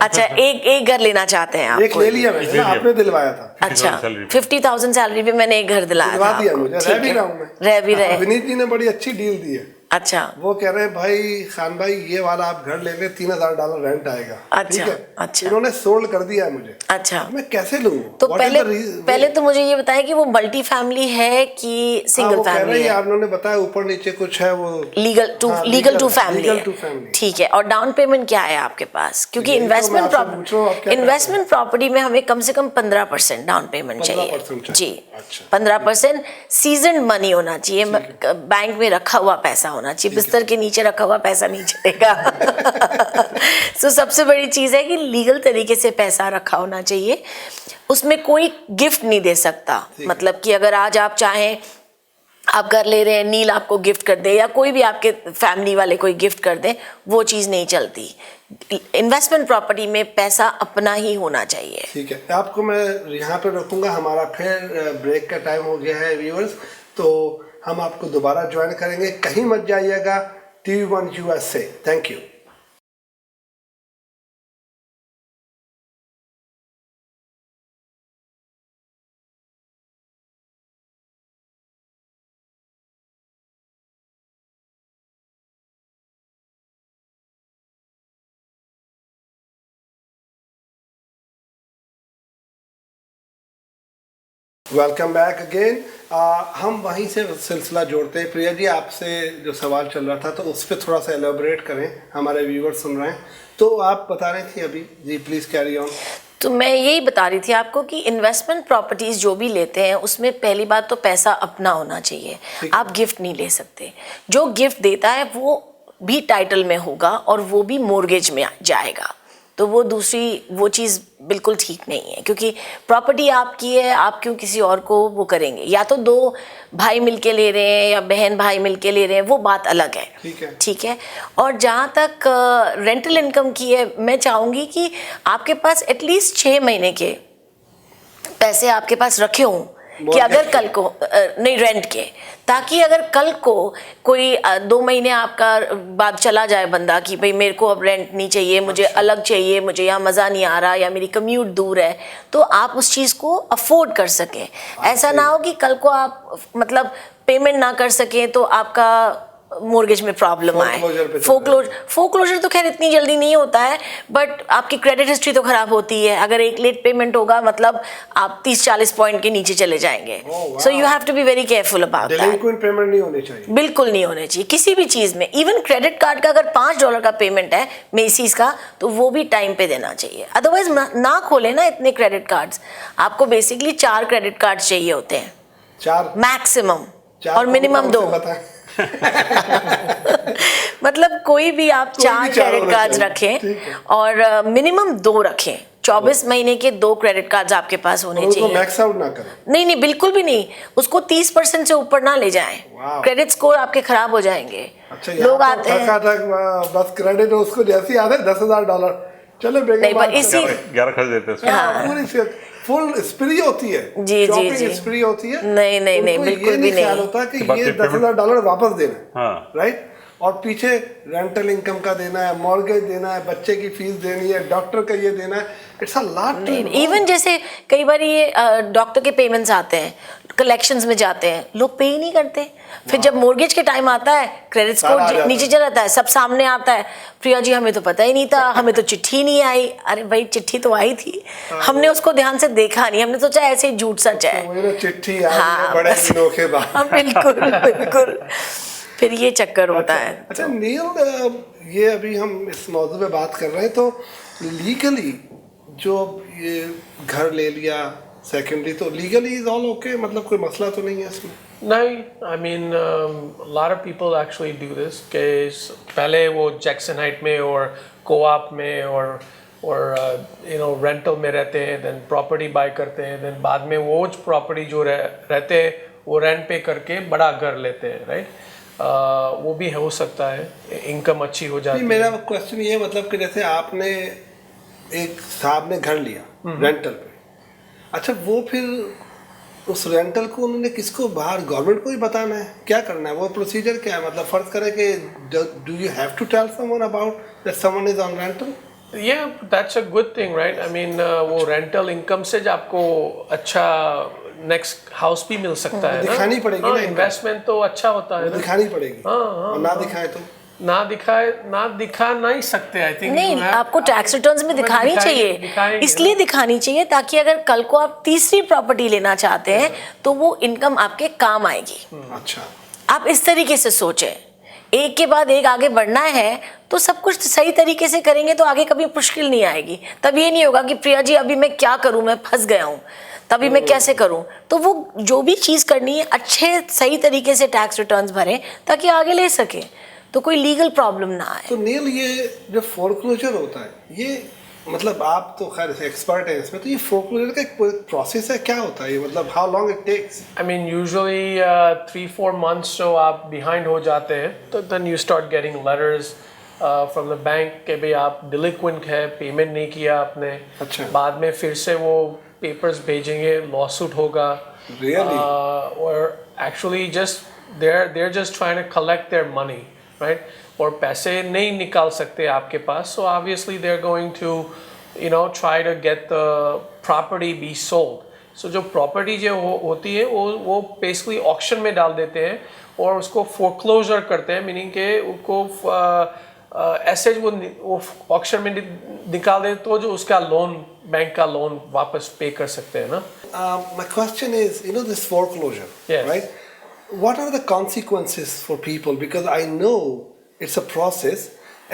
अच्छा एक घर लेना चाहते हैं आप? एक ले लिया मैंने, आपने दिलवाया था. अच्छा 50,000 सैलरी पे मैंने एक घर दिलाया था. दिया मुझे, रह भी रहा हूँ मैं, रह भी रहे. विनीत जी ने बड़ी अच्छी डील दी है. अच्छा. वो कह रहे हैं भाई खान भाई ये वाला आप घर ले लें, $3,000 रेंट आएगा. अच्छा. ठीक है. अच्छा. इन्होंने सोल्ड कर दिया है मुझे. अच्छा. मैं कैसे लूँ? तो पहले तो मुझे ये बताया कि वो मल्टी फैमिली है कि सिंगल फैमिली है? उन्होंने बताया ऊपर नीचे कुछ है, वो लीगल टू फैमिली. ठीक है. और डाउन पेमेंट क्या है आपके पास? क्योंकि इन्वेस्टमेंट प्रॉपर्टी में हमें कम से कम 15% डाउन पेमेंट चाहिए. जी. 15% सीजन मनी होना चाहिए, बैंक में रखा हुआ पैसा होना चाहिए. बिस्तर के नीचे रखा हुआ पैसा नहीं चलेगा. तो सबसे बड़ी चीज है कि लीगल तरीके से पैसा रखा होना चाहिए. उसमें कोई गिफ्ट नहीं दे सकता. मतलब कि अगर आज आप चाहें आप घर ले रहे हैं, नील आपको गिफ्ट कर दे या कोई भी आपके फैमिली वाले कोई गिफ्ट कर दे, वो चीज़ नहीं चलती. इन्वेस्टमेंट प्रॉपर्टी में पैसा अपना ही होना चाहिए. ठीक है. आपको मैं यहाँ पे रखूँगा, हमारा फिर ब्रेक का टाइम हो गया है व्यूअर्स, तो हम आपको दोबारा ज्वाइन करेंगे. कहीं मत जाइएगा. TvOneUSA. Thank you. Welcome back again. हम वहीं से सिलसिला जोड़ते हैं. प्रिया जी, आपसे जो सवाल चल रहा था तो उस पर थोड़ा सा एलेबोरेट करें, हमारे व्यूअर्स सुन रहे हैं. तो आप बता रहे थे अभी. जी प्लीज़ कैरी ऑन. तो मैं यही बता रही थी आपको कि इन्वेस्टमेंट प्रॉपर्टीज़ जो भी लेते हैं उसमें पहली बात तो पैसा अपना होना चाहिए. आप गिफ्ट नहीं ले सकते. जो गिफ्ट देता है वो भी टाइटल में होगा और वो भी मोर्गेज में जाएगा. तो वो चीज़ बिल्कुल ठीक नहीं है, क्योंकि प्रॉपर्टी आपकी है, आप क्यों किसी और को वो करेंगे. या तो 2 भाई मिलके ले रहे हैं या बहन भाई मिलके ले रहे हैं, वो बात अलग है. ठीक है. और जहाँ तक रेंटल इनकम की है, मैं चाहूँगी कि आपके पास एटलीस्ट 6 महीने के पैसे आपके पास रखे हों कि अगर कल को नहीं रेंट के, ताकि अगर कल को कोई 2 महीने आपका बाद चला जाए बंदा कि भाई मेरे को अब रेंट नहीं चाहिए, मुझे अलग चाहिए, मुझे यहाँ मज़ा नहीं आ रहा या मेरी कम्यूट दूर है, तो आप उस चीज़ को अफोर्ड कर सकें. ऐसा ना हो कि कल को आप मतलब पेमेंट ना कर सकें तो आपका मोर्गेज में प्रॉब्लम आए। Foreclosure पे चलता है। फोक्लोजर तो खैर इतनी जल्दी नहीं होता है, बट आपकी क्रेडिट हिस्ट्री तो खराब होती है। अगर एक लेट पेमेंट होगा मतलब आप 30-40 पॉइंट के नीचे चले जाएंगे। wow. So you have to be very careful about that. Delinquent payment नहीं होनी चाहिए। बिल्कुल नहीं होने चाहिए किसी भी चीज में। इवन क्रेडिट कार्ड का अगर $5 का पेमेंट है मेसीज का, तो वो भी टाइम पे देना चाहिए। अदरवाइज ना खोले ना इतने क्रेडिट कार्ड्स। आपको बेसिकली 4 क्रेडिट कार्ड चाहिए होते हैं 4 मैक्सिमम, चार और मिनिमम 2। बताएं। मतलब कोई भी आप कोई 4 भी चार क्रेडिट होने कार्ड्स चाहिए, रखें ठीक है। और मिनिमम 2 रखें। 24 महीने के 2 क्रेडिट कार्ड्स आपके पास होने उसको चाहिए। मैक्स आउट ना करें। नहीं नहीं, बिल्कुल भी नहीं। उसको 30% से ऊपर ना ले जाएं। वाह। क्रेडिट स्कोर आपके खराब हो जाएंगे। अच्छा, लोग आते हैं ठक बस क्रेडिट उसको जैसे ही आते हैं $10,000 चलो बेगम नहीं, पर बात इसी- करो। 11 खर्च देते हैं उसमें। हाँ। पूरी फुल स्प्री होती है। जी, जी, Shopping जी। स्प्री होती है। नहीं, नहीं, नहीं, उनको बिल्कुल ये भी नहीं। ख्याल होता कि बाकी ये पेमेंट- $10,000 वापस देना है, हाँ। राइट। और पीछे रेंटल इनकम का देना है, मॉर्गेज देना है, बच्चे की फीस देनी है, डॉक्टर का ये देना है। It's a lot. इवन जैसे कई बार ये डॉक्टर के पेमेंट्स आते हैं, कलेक्शंस में जाते हैं, लोग पे ही नहीं करते। फिर जब मोर्गेज के टाइम आता है, क्रेडिट सारा आ स्कोर जाता नीचे है। चला जाता है, सब सामने आता है। प्रिया जी हमें तो पता ही नहीं था, हमें तो चिट्ठी नहीं आई। अरे भाई चिट्ठी तो आई थी, हमने उसको ध्यान से देखा नहीं, हमने सोचा ऐसे ही झूठ सच है। वही ना, चिट्ठी आई है हाँ, बड़े बस। दिनों के बाद। हाँ, बिल्कुल बिल्कुल। फिर ये चक्कर होता है। अच्छा नील, ये अभी हम इस मौजूद पे बात कर रहे हैं, तो लीगली जो ये घर ले लिया सेकेंडरी, तो लीगली इज ऑल ओके, मतलब कोई मसला तो नहीं है इसमें? नहीं, I mean, a lot of people actually do this कि पहले वो जैक्सन हाइट में और कोऑप में और रेंटल में रहते हैं, देन प्रॉपर्टी बाय करते हैं, देन बाद में वो प्रॉपर्टी जो रहते हैं वो रेंट पे करके बड़ा घर लेते हैं, राइट। वो भी हो सकता है, इनकम अच्छी हो जाती है। मेरा क्वेश्चन ये मतलब कि जैसे आपने एक साहब ने घर लिया रेंटल पे, अच्छा वो फिर उस रेंटल को उन्होंने किसको, बाहर गवर्नमेंट को ही बताना है, क्या करना है, वो प्रोसीजर क्या है? मतलब फर्ज करें कि do you have to tell someone about that someone is on rental? Yeah, that's a good thing, right? I mean, वो रेंटल इनकम से जो आपको अच्छा नेक्स्ट हाउस भी मिल सकता है ना। दिखानी पड़ेगी ना, इन्वेस्टमेंट तो अच्छा होता है ना। दिखानी पड़ेगी। हाँ, और ना दिखाए तो ना दिखा नहीं सकते, आई थिंक। नहीं, आपको टैक्स रिटर्न्स में दिखानी चाहिए। दिखाएंगे इसलिए दिखानी चाहिए ताकि अगर कल को आप तीसरी प्रॉपर्टी लेना चाहते हैं तो वो इनकम आपके काम आएगी। अच्छा, आप इस तरीके से सोचें, एक के बाद एक आगे बढ़ना है तो सब कुछ सही तरीके से करेंगे तो आगे कभी मुश्किल नहीं आएगी। तब ये नहीं होगा कि प्रिया जी अभी मैं क्या करूं, मैं फंस गया हूं, तभी मैं कैसे करूं। तो वो जो भी चीज़ करनी है अच्छे सही तरीके से टैक्स रिटर्न्स भरें ताकि आगे ले सके, तो कोई लीगल प्रॉब्लम ना आए। तो नील ये जो फोरक्लोजर होता है, ये मतलब आप तो खैर एक्सपर्ट है इसमें, तो ये फोरक्लोजर का एक प्रोसेस है, क्या होता है ये, मतलब how long it takes? I mean usually 3-4 months जो आप बिहाइंड हो जाते हैं तो then you start getting letters from the bank कि भाई आप डिलिक्वेंट है, पेमेंट नहीं किया आपने। अच्छा। बाद में फिर से वो पेपर्स भेजेंगे, लॉसूट होगा। Really? और actually just they're just trying to collect their money, right? और पैसे नहीं निकाल सकते आपके पास, so obviously they're going to try to get the property be sold. So जो प्रॉपर्टी जो होती है वो बेसिकली ऑक्शन में डाल देते हैं और उसको फोरक्लोजर करते हैं, मीनिंग के उनको ऐसे वो ऑक्शन में निकाल दे तो जो उसका लोन, बैंक का लोन वापस पे कर सकते हैं ना। My question is, this foreclosure, Yes. right? What are the consequences for people? Because I know it's a process,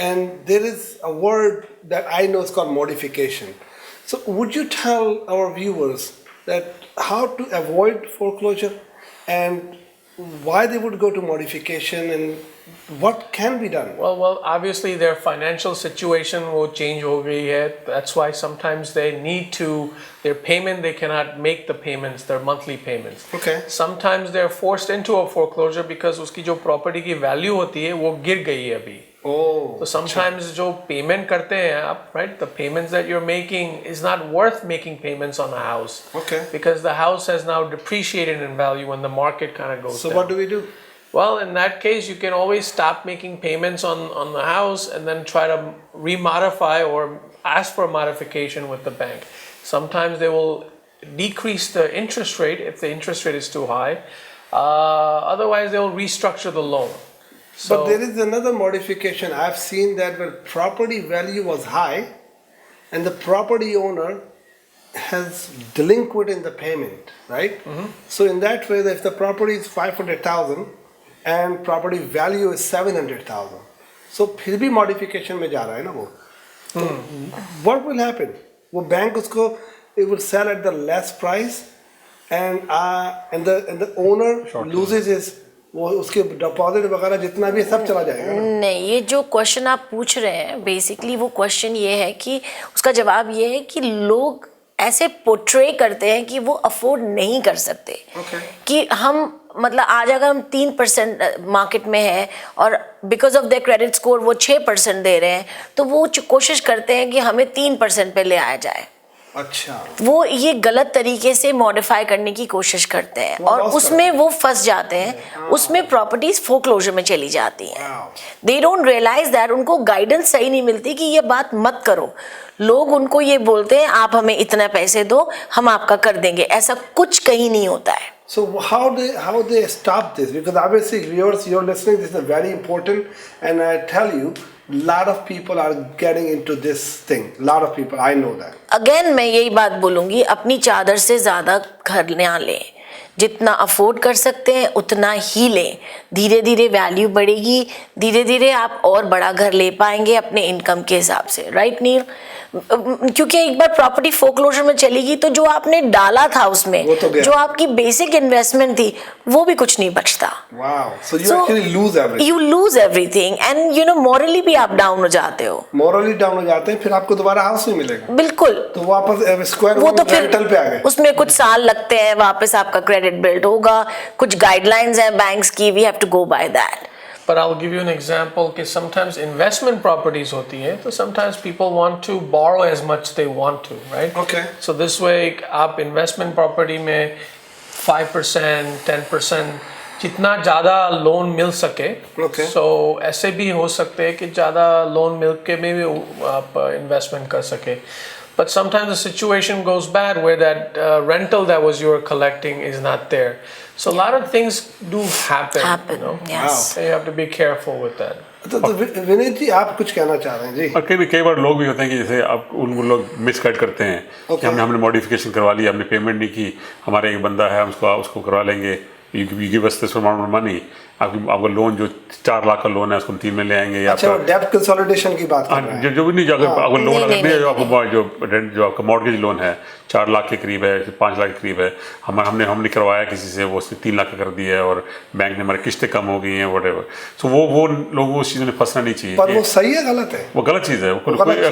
and there is a word that I know is called modification. So would you tell our viewers that how to avoid foreclosure and why they would go to modification and what can be done? Well, obviously their financial situation will change हो गई है. That's why sometimes they need to, their payment, they cannot make the payments, their monthly payments. Okay. Sometimes they're forced into a foreclosure because उसकी जो property की value होती है वो गिर गई है अभी. Oh. So sometimes जो payment करते हैं आप, right, the payments that you're making is not worth making payments on a house. Okay. Because the house has now depreciated in value when the market kind of goes So down. what do we do? Well, in that case, you can always stop making payments on the house and then try to remodify or ask for modification with the bank. Sometimes they will decrease the interest rate if the interest rate is too high. Otherwise, they will restructure the loan. So But there is another modification. I've seen that when property value was high and the property owner has delinquent in the payment, right? So in that way, if the property is 500,000 and property value is 700,000, so फिर भी modification में जा रहा है ना वो. तो what will happen? वो बैंक उसको it will sell at the less price and the owner loses his वो उसके डिपॉजिट वगैरह जितना भी सब चला जाएगा ना? नहीं, ये जो क्वेश्चन आप पूछ रहे हैं बेसिकली वो क्वेश्चन ये है कि उसका जवाब ये है कि लोग ऐसे पोर्ट्रे करते हैं कि वो अफोर्ड नहीं कर सकते. कि हम मतलब आज अगर हम 3% मार्केट में है और because of their credit score वो 6% दे रहे हैं तो वो कोशिश करते हैं कि हमें 3% पे ले आया जाए. अच्छा. वो ये गलत तरीके से मॉडिफाई करने की कोशिश करते हैं और उसमें वो फंस जाते हैं. उसमें प्रॉपर्टीज फोरक्लोजर में चली जाती हैं. They don't realise that. उनको गाइडेंस सही नहीं मिलती कि ये बात मत करो. लोग उनको ये बोलते हैं आप हमें इतना पैसे दो हम आपका कर देंगे. ऐसा कुछ कहीं नहीं होता है. So how they stop this? Because obviously viewers, you're listening. This is very important, and I tell you, lot of people are getting into this thing. Lot of people, I know that. Again मैं यही बात बोलूंगी, अपनी चादर से ज्यादा घर ना लें. जितना अफोर्ड कर सकते हैं उतना ही लें. धीरे धीरे वैल्यू बढ़ेगी. धीरे धीरे आप और बड़ा घर ले पाएंगे अपने इनकम के हिसाब से. राइट नील? क्योंकि एक बार प्रॉपर्टी फोरक्लोजर में चलेगी तो जो आपने डाला था उसमें तो जो आपकी बेसिक इन्वेस्टमेंट थी वो भी कुछ नहीं बचता. Wow. So you actually lose everything. You lose everything and you know morally भी आप डाउन हो जाते हो. Morally down हो जाते हैं फिर आपको दोबारा हाउस नहीं मिलेगा. बिल्कुल. तो वापस स्क्वायर वो तो फिर रेंटल पे आ गए. उसमें कुछ साल लगते हैं वापस आपका क्रेडिट बिल्ड होगा. कुछ गाइडलाइंस हैं बैंक्स की. We have to go by that. But I'll give you an example कि sometimes investment properties होती हैं तो sometimes people want to borrow as much they want to, right? Okay. So this way आप investment property में 5%, 10% जितना ज़्यादा लोन मिल सके. Okay. So ऐसे भी हो सकते हैं कि ज़्यादा लोन मिल के में भी आप investment कर सके. But sometimes the situation goes bad where that rental that was you were collecting is not there. So a lot of things do happen. You know? Yes. So you have to be careful with that. तो विनीत जी आप कुछ कहना चाह रहे हैं जी? और कई बार लोग भी होते हैं कि जैसे आप उन लोग मिसगाइड करते हैं कि हमने मॉडिफिकेशन करवा लिया, हमने पेमेंट नहीं की, हमारे एक बंदा है हम उसको करवा लेंगे, you give us this amount of money, आपका लोन जो 4 लाख का लोन है उसको 3 में ले आएंगे. अच्छा, डेब्ट कंसोलिडेशन की बात कर रहे हैं. जो भी नहीं, अगर लोन अगर नहीं है जो आपका मॉर्गेज लोन है 4 लाख के करीब है, 5 लाख के करीब है, हमने करवाया किसी से, वो उसने 3 लाख का कर दिया है और बैंक ने हमारी किस्तें कम हो गई हैं व्हाटएवर. सो वो लोगों को उस चीज़ में फंसना नहीं चाहिए. पर वो सही है गलत है? वो गलत चीज़ है.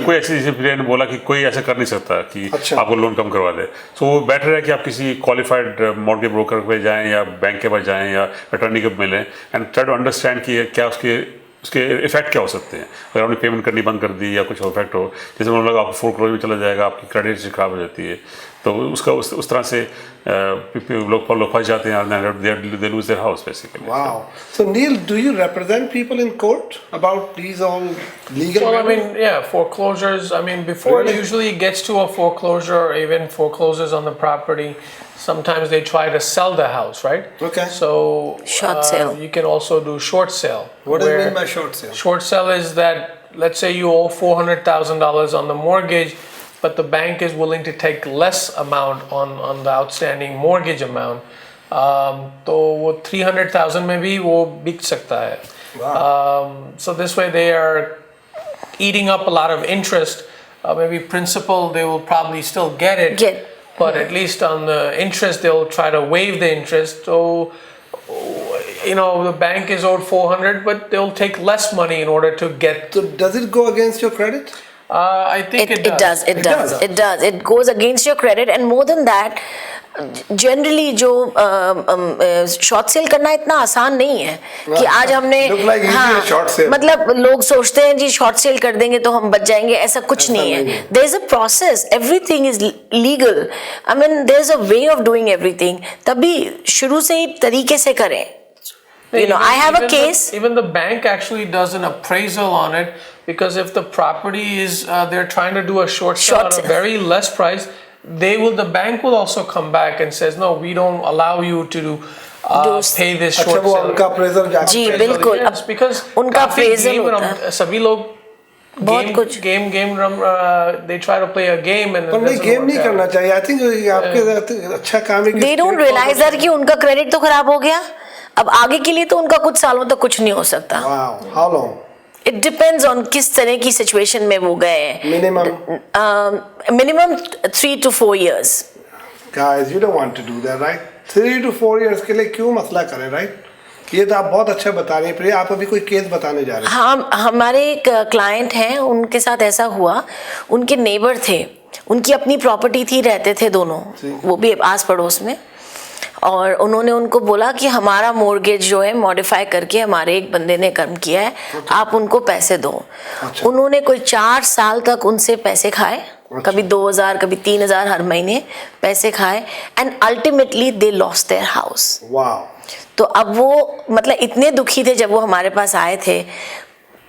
कोई ऐसी जैसे प्रिया ने बोला कि कोई ऐसा कर नहीं सकता कि आपको लोन कम करवा दे. सो वो बेटर है कि आप किसी क्वालिफाइड मॉर्गेज ब्रोकर पे जाएं या बैंक के पास जाएं या अटर्नी को मिलें एंड ट्राई टू अंडरस्टैंड कि क्या उसके इफेक्ट क्या हो सकते हैं. अगर आपने पेमेंट करनी बंद कर दी या कुछ इफेक्ट हो, जैसे मतलब लगा आपको फोरक्लोज में चला जाएगा, आपकी क्रेडिट से खराब हो जाती है, तो उसका उस तरह से लोग फंस जाते हैं. They lose their house basically. Wow. So Nehal, do you represent people in court about these all legal? Well, I mean, yeah, foreclosures. I mean, before it usually gets to a foreclosure or even forecloses on the property, sometimes they try to sell the house, right? Okay. So Short sale. You can also do short sale. What do you where mean by short sale? Short sale is that let's say you owe $400,000 on the mortgage, but the bank is willing to take less amount on the outstanding mortgage amount. तो वो 300,000 में भी वो बिक सकता है. So this way they are eating up a lot of interest. Maybe principal they will probably still get it. But at least on the interest they'll try to waive the interest. So you know the bank is owed 400, but they'll take less money in order to get. So does it go against your credit? I think it does. It does. It goes against your credit, and more than that, generally जो शॉर्ट सेल करना इतना आसान नहीं है कि आज हमने मतलब लोग सोचते हैं जी शॉर्ट सेल कर देंगे तो हम बच जाएंगे. ऐसा कुछ नहीं है. There is a process. Everything is legal. I mean, there is a way of doing everything. तभी शुरू से ही तरीके से करें. You know, I have a case. Even the bank actually does an appraisal on it, because if the property is they're trying to do a short sale at a very less price, the bank will also come back and says no, we don't allow you to दोस्त। pay this अच्छा short वो sale. उनका appraisal जाके जी, Appraisal, बिल्कुल। yes, because उनका काफी appraisal game होता है। सभी लोग बहुत कुछ। they try to play a game and पर it नहीं doesn't गेम work नहीं out. करना चाहिए। आई थिंक आपके साथ अच्छा काम है कि दे डोंट रियलाइज दैट कि उनका क्रेडिट तो खराब हो गया, अब आगे के लिए तो उनका कुछ सालों तक कुछ नहीं हो सकता। Wow, how long? It depends on किस तरह की सिचुएशन में वो गए हैं। Minimum 3 to 4 years। Guys, you don't want to do that, right? 3 to 4 years के लिए क्यों मसला करें, राइट? ये तो आप बहुत अच्छा बता रही हैं प्रिया। आप अभी कोई केस बताने जा रहे हैं? हाँ, हमारे एक क्लाइंट हैं, उनके साथ ऐसा हुआ, उनके नेबर थे, उनकी अपनी प्रॉपर्टी थी, रहते थे दोनों, वो भी आस पड़ोस में, और उन्होंने उनको बोला कि हमारा मॉर्गेज जो है मॉडिफाई करके हमारे एक बंदे ने कर्म किया है, आप उनको पैसे दो। अच्छा। उन्होंने कोई 4 साल तक उनसे पैसे खाए, कभी 2,000 कभी 3,000 हर महीने पैसे खाए, and ultimately they lost their house. Wow. तो अब वो मतलब इतने दुखी थे जब वो हमारे पास आए थे।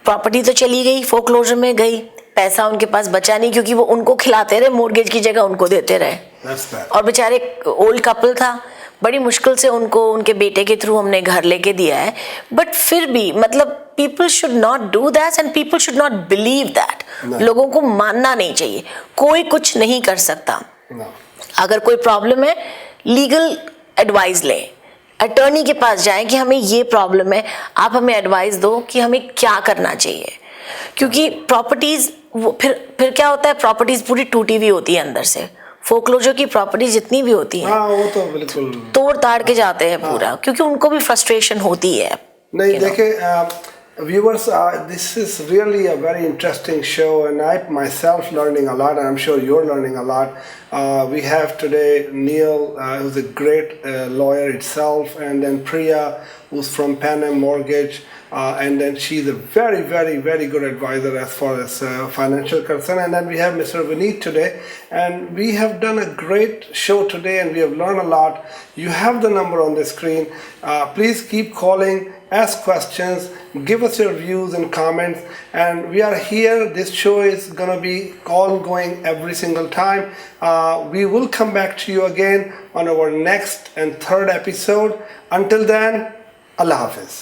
प्रॉपर्टी तो चली गई, फोरक्लोजर में गई, पैसा उनके पास बचा नहीं, क्योंकि वो उनको खिलाते रहे, मॉर्गेज की जगह उनको देते रहे। That's bad. और बेचारे ओल्ड कपल था, बड़ी मुश्किल से उनको उनके बेटे के थ्रू हमने घर लेके दिया है, बट फिर भी मतलब people should not do that and people should not believe that. लोगों को मानना नहीं चाहिए, कोई कुछ नहीं कर सकता। No. अगर कोई प्रॉब्लम है, लीगल एडवाइस लें, अटर्नी के पास जाएं कि हमें ये प्रॉब्लम है, आप हमें एडवाइस दो कि हमें क्या करना चाहिए। क्योंकि प्रॉपर्टीज फिर क्या होता है, प्रॉपर्टीज पूरी टूटी हुई होती है अंदर से। फोरक्लोजर की प्रॉपर्टी जितनी भी होती है, हाँ वो तो बिल्कुल तोड़ ताड़ के जाते हैं पूरा, क्योंकि उनको भी फ्रस्ट्रेशन होती है। नहीं। देखे viewers, this is really a very interesting show, and I myself learning a lot, and I'm sure you're learning a lot. We have today Nehal, who's a great lawyer itself, and then Priya, who's from Pan Am Mortgage, and then she's a very, very, very good advisor as far as financial concern. And then we have Mr. Vineet today, and we have done a great show today, and we have learned a lot. You have the number on the screen. Please keep calling, ask questions, give us your views and comments, and we are here. This show is gonna be ongoing every single time. We will come back to you again on our next and third episode. Until then, Allah Hafiz.